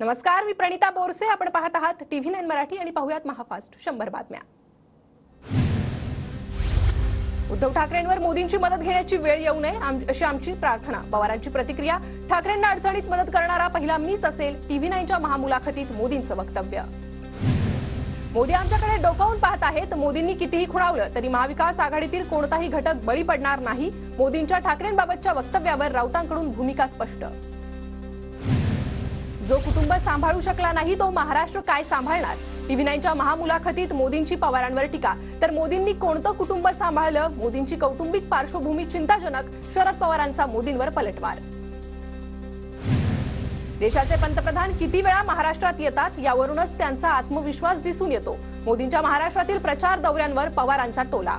नमस्कार, मी प्रणिता बोरसे. आपण पाहत आहात TV9 मराठी आणि पाहूयात महाफास्ट 100 बातम्या. उद्धव ठाकरेंवर मोदींची मदत घेण्याची वेळ येऊ नये अशी आमची प्रार्थना. पवारांची प्रतिक्रिया. ठाकरेंना अडचणीत मदत करणारा पहिला मीच असेल. TV9च्या महामुलाखतीत मोदींचं वक्तव्य. मोदी आमच्याकडे डोकावून पाहत आहेत. मोदींनी कितीही खुणावलं तरी महाविकास आघाडीतील कोणताही घटक बळी पडणार नाही. मोदींच्या ठाकरेंबाबतच्या वक्तव्यावर राऊतांकडून भूमिका स्पष्ट. जो कुटुंब सांभाळू शकला नाही तो महाराष्ट्र काय सांभाळणार. TV9च्या महामुलाखतीत मोदींची पवारांवर टीका. तर मोदींनी कोणतं कुटुंब सांभाळलं. मोदींची कौटुंबिक पार्श्वभूमी चिंताजनक. शरद पवारांचा मोदींवर पलटवार. देशाचे पंतप्रधान किती वेळा महाराष्ट्रात येतात यावरूनच त्यांचा आत्मविश्वास दिसून येतो. मोदींच्या महाराष्ट्रातील प्रचार दौऱ्यांवर पवारांचा टोला.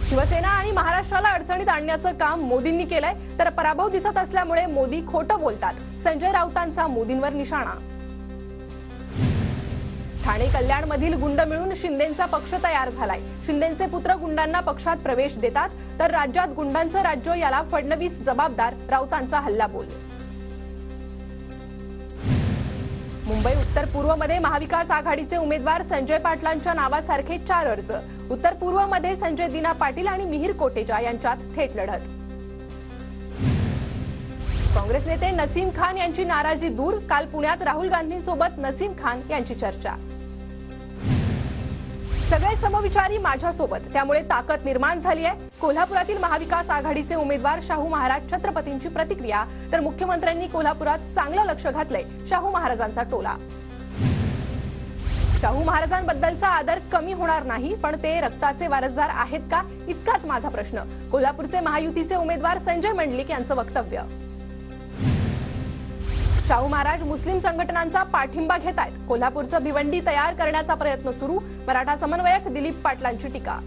शिवसेना आणि महाराष्ट्राला अडचणीत आणण्याचं काम मोदींनी केलंय तर पराभव दिसत असल्यामुळे मोदी खोटं बोलतात. संजय राऊतांचा मोदींवर निशाणा. ठाणे कल्याणमधील गुंड मिळून शिंदेंचा पक्ष तयार झालाय. शिंदेंचे पुत्र गुंडांना पक्षात प्रवेश देतात तर राज्यात गुंडांचं राज्य याला फडणवीस जबाबदार. राऊतांचा हल्लाबोल. मुंबई उत्तर पूर्वमध्ये महाविकास आघाडीचे उमेदवार संजय पाटलांच्या नावासारखे 4 अर्ज. उत्तर पूर्वमध्ये संजय दिना पाटील आणि मिहिर कोटेचा यांच्यात थेट लढत. काँग्रेस नेते नसीम खान यांची नाराजी दूर. काल पुण्यात राहुल गांधींसोबत नसीम खान यांची चर्चा. सगळे समविचारी माझ्यासोबत त्यामुळे ताकद निर्माण झाली आहे. कोल्हापुरातील महाविकास आघाडीचे उमेदवार शाहू महाराज छत्रपतींची प्रतिक्रिया. तर मुख्यमंत्र्यांनी कोल्हापुरात चांगलं लक्ष घातलंय. शाहू महाराजांचा टोला. शाहू महाराजांबद्दलचा आदर कमी होणार नाही पण ते रक्ताचे वारसदार आहेत का इतकाच माझा प्रश्न. कोल्हापूरचे महायुतीचे उमेदवार संजय मंडलिक यांचं वक्तव्य. शाहू महाराज मुस्लिम संघटनांचा पाठिंबा घेत आहेत. कोल्हापूरचं भिवंडी तयार करण्याचा प्रयत्न सुरू. मराठा समन्वयक दिलीप पाटलांची टीका.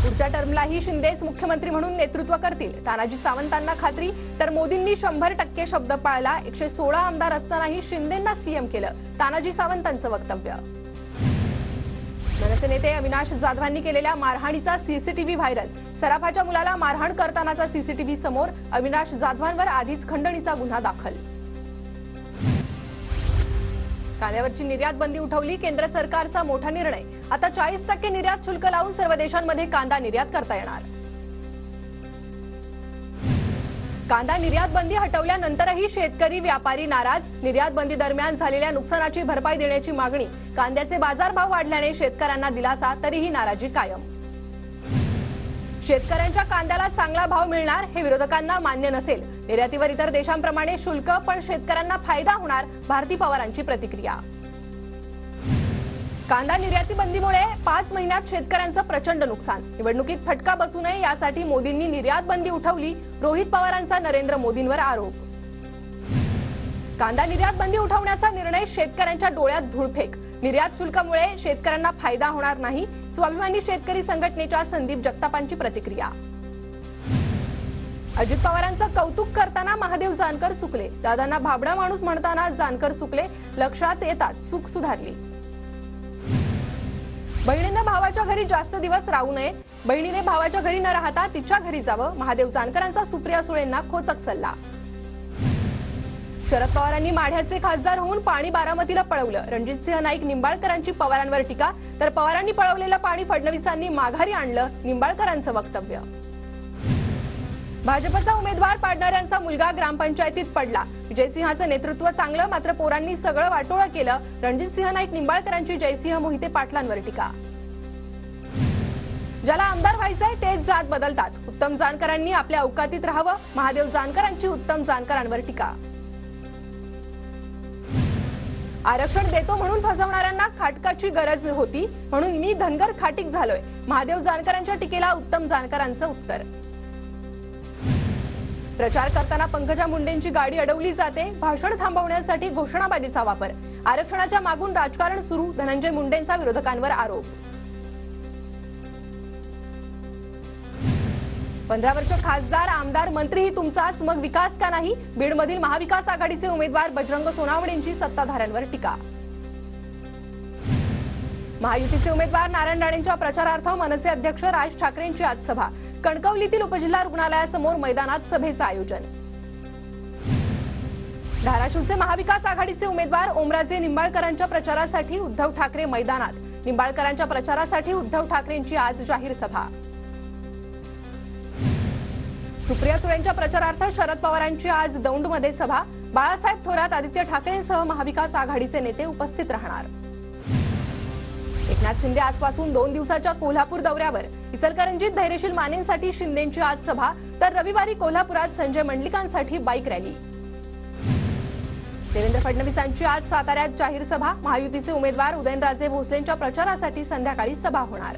पुढच्या टर्मलाही शिंदेच मुख्यमंत्री म्हणून नेतृत्व करतील. तानाजी सावंतांना खात्री. तर मोदींनी 100% शब्द पाळला. 116 आमदार असतानाही शिंदेंना सीएम केलं. तानाजी सावंतांचं वक्तव्य. मनसे नेते अविनाश जाधवांनी केलेल्या मारहाणीचा सीसीटीव्ही व्हायरल. सराफाच्या मुलाला मारहाण करतानाचा सीसीटीव्ही समोर. अविनाश जाधवांवर आधीच खंडणीचा गुन्हा दाखल. कांद्यावरची निर्यात बंदी उठवली. केंद्र सरकारचा मोठा निर्णय. आता 40% निर्यात शुल्क लावून सर्व देशांमध्ये कांदा निर्यात करता येणार. कांदा निर्यात बंदी हटवल्यानंतरही शेतकरी व्यापारी नाराज. निर्यात बंदी दरम्यान झालेल्या नुकसानाची भरपाई देण्याची मागणी. कांद्याचे बाजारभाव वाढल्याने शेतकऱ्यांना दिलासा तरीही नाराजी कायम. शेतकऱ्यांच्या कांद्याला चांगला भाव मिळणार हे विरोधकांना मान्य नसेल. निर्यातीवर इतर देशांप्रमाणे शुल्क पण शेतकऱ्यांना फायदा होणार. भारती पवारांची प्रतिक्रिया. कांदा निर्याती बंदीमुळे 5 महिन्यात शेतकऱ्यांचं प्रचंड नुकसान. निवडणुकीत फटका बसू नये यासाठी मोदींनी निर्यात बंदी उठवली. रोहित पवारांचा नरेंद्र मोदींवर आरोप. कांदा निर्यात बंदी उठवण्याचा निर्णय शेतकऱ्यांच्या डोळ्यात धूळफेक. निर्यात शुल्कामुळे शेतकऱ्यांना फायदा होणार नाही. स्वाभिमानी शेतकरी संघटनेच्या संदीप जगतापांची प्रतिक्रिया. अजित पवारांचं कौतुक करताना महादेव जानकर चुकले. दादांना भाबडा माणूस म्हणताना जानकर चुकले. लक्षात येतात चूक सुधारली. बहिणीने भावाच्या घरी जास्त दिवस राहू नये. बहिणीने भावाच्या घरी न राहता तिच्या घरी जावं. महादेव जानकरांचा सुप्रिया सुळेंना खोचक सल्ला. शरद पवारांनी माढ्याचे खासदार होऊन पाणी बारामतीला पळवलं. रणजितसिंह नाईक निंबाळकरांची पवारांवर टीका. तर पवारांनी पळवलेलं पाणी फडणवीसांनी माघारी आणलं. निंबाळकरांचं वक्तव्य. भाजपचा उमेदवार पाडणाऱ्यांचा मुलगा ग्रामपंचायतीत पडला. विजयसिंहाचं नेतृत्व चांगलं मात्र पोरांनी सगळं वाटोळं केलं. रणजितसिंह नाईक निंबाळकरांची जयसिंह मोहिते पाटलांवर टीका. ज्याला आमदार व्हायचंय तेच जात बदलतात. उत्तम जानकरांनी आपल्या अवकातीत राहावं. महादेव जानकरांची उत्तम जानकरांवर टीका. आरक्षण देतो म्हणून फसवणाऱ्यांना खाटकाची गरज होती म्हणून मी धनगर खाटीक झालोय. महादेव जानकरांच्या टीकेला उत्तम जानकरांचं उत्तर. प्रचार करताना पंकजा मुंडेंची गाडी अडवली जाते. भाषण थांबवण्यासाठी घोषणाबाजीचा वापर. आरक्षणाच्या मागून राजकारण सुरू. धनंजय मुंडेंचा विरोधकांवर आरोप. 15 वर्ष खासदार आमदार मंत्रीही तुमचाच मग विकास का नाही. बीडमधील महाविकास आघाडीचे उमेदवार बजरंग सोनावणेंची सत्ताधाऱ्यांवर टीका. महायुतीचे उमेदवार नारायण राणेंच्या प्रचारार्थ मनसे अध्यक्ष राज ठाकरेंची आज सभा. कणकवलीतील उपजिल्हा रुग्णालयासमोर मैदानात सभेचं आयोजन. धाराशिवचे महाविकास आघाडीचे उमेदवार ओमराजे निंबाळकरांच्या प्रचारासाठी उद्धव ठाकरे मैदानात. निंबाळकरांच्या प्रचारासाठी उद्धव ठाकरेंची आज जाहीर सभा. सुप्रिया सुळेंच्या प्रचारार्थ शरद पवारांची आज दौंडमध्ये सभा. बाळासाहेब थोरात, आदित्य ठाकरेंसह महाविकास आघाडीचे नेते उपस्थित राहणार. एकनाथ शिंदे आजपासून 2 दिवसाच्या कोल्हापूर दौऱ्यावर. इचलकरंजीत धैर्यशील मानेंसाठी शिंदेंची आज सभा, तर रविवारी कोल्हापुरात संजय मंडलिकांसाठी बाईक रॅली. देवेंद्र फडणवीसांची आज साताऱ्यात जाहीर सभा. महायुतीचे उमेदवार उदयनराजे भोसलेंच्या प्रचारासाठी संध्याकाळी सभा होणार.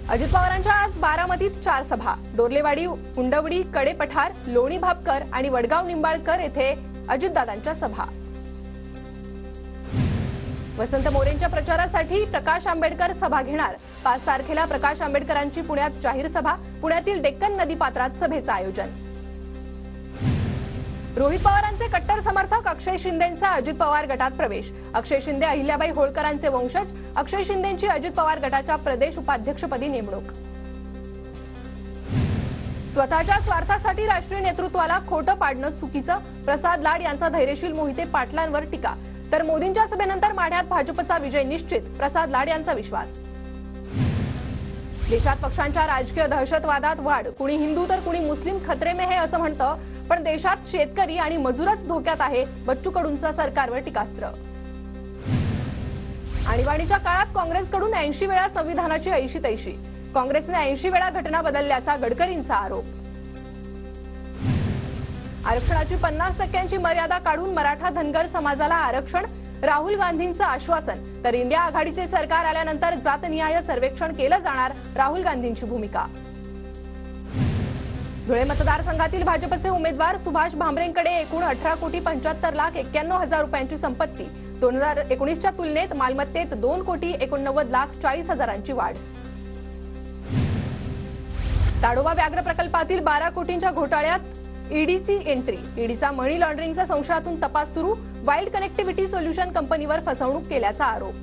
अजित पवारांच्या आज बारामतीत 4 सभा. डोर्लेवाडी, उंडवडी, कडेपठार, लोणी भापकर आणि वडगाव निंबाळकर येथे अजितदादांच्या सभा. वसंत मोरेंच्या प्रचारासाठी प्रकाश आंबेडकर सभा घेणार. 5 तारखेला प्रकाश आंबेडकरांची पुण्यात जाहीर सभा. पुण्यातील डेक्कन नदीपात्रात सभेचं आयोजन. रोहित पवारांचे कट्टर समर्थक अक्षय शिंदेंचा अजित पवार गटात प्रवेश. अक्षय शिंदे अहिल्याबाई होळकरांचे वंशज. अक्षय शिंदेंची अजित पवार गटाच्या प्रदेश उपाध्यक्षपदी नेमणूक. स्वतःच्या स्वार्थासाठी राष्ट्रीय नेतृत्वाला खोटं पाडणं चुकीचं. प्रसाद लाड यांचा धैर्यशील मोहिते पाटलांवर टीका. तर मोदींच्या सभेनंतर माढ्यात भाजपचा विजय निश्चित, प्रसाद लाड यांचा विश्वास. देशात पक्षांच्या राजकीय दहशतवादात वाढ. कुणी हिंदू तर कुणी मुस्लिम खतरे में है असं म्हणतं, पण देशात शेतकरी आणि मजूरच धोक्यात आहे. बच्चू कडूंचा सरकारवर टीकास्त्र. आणीबाणीच्या काळात काँग्रेसकडून 80 वेळा संविधानाची ऐशी तैशी. काँग्रेसने 80 वेळा घटना बदलल्याचा गडकरींचा आरोप. आरक्षणाची 50% मर्यादा काढून मराठा धनगर समाजाला आरक्षण. राहुल गांधींचं आश्वासन. तर इंडिया आघाडीचे सरकार आल्यानंतर जातनिहाय सर्वेक्षण केलं जाणार, राहुल गांधींची भूमिका. धुळे मतदारसंघातील भाजपचे उमेदवार सुभाष भामरेंकडे एकूण 18,75,91,000 रुपयांची संपत्ती. 2019च्या तुलनेत मालमत्तेत 2,89,40,000ची वाढ. ताडोबा व्याघ्र प्रकल्पातील 12 कोटींच्या घोटाळ्यात ईडीची एंट्री. ईडीचा मनी लॉन्ड्रिंगच्या संशयातून तपास सुरू. वाईल्ड कनेक्टिव्हिटी सोल्युशन कंपनीवर फसवणूक केल्याचा आरोप.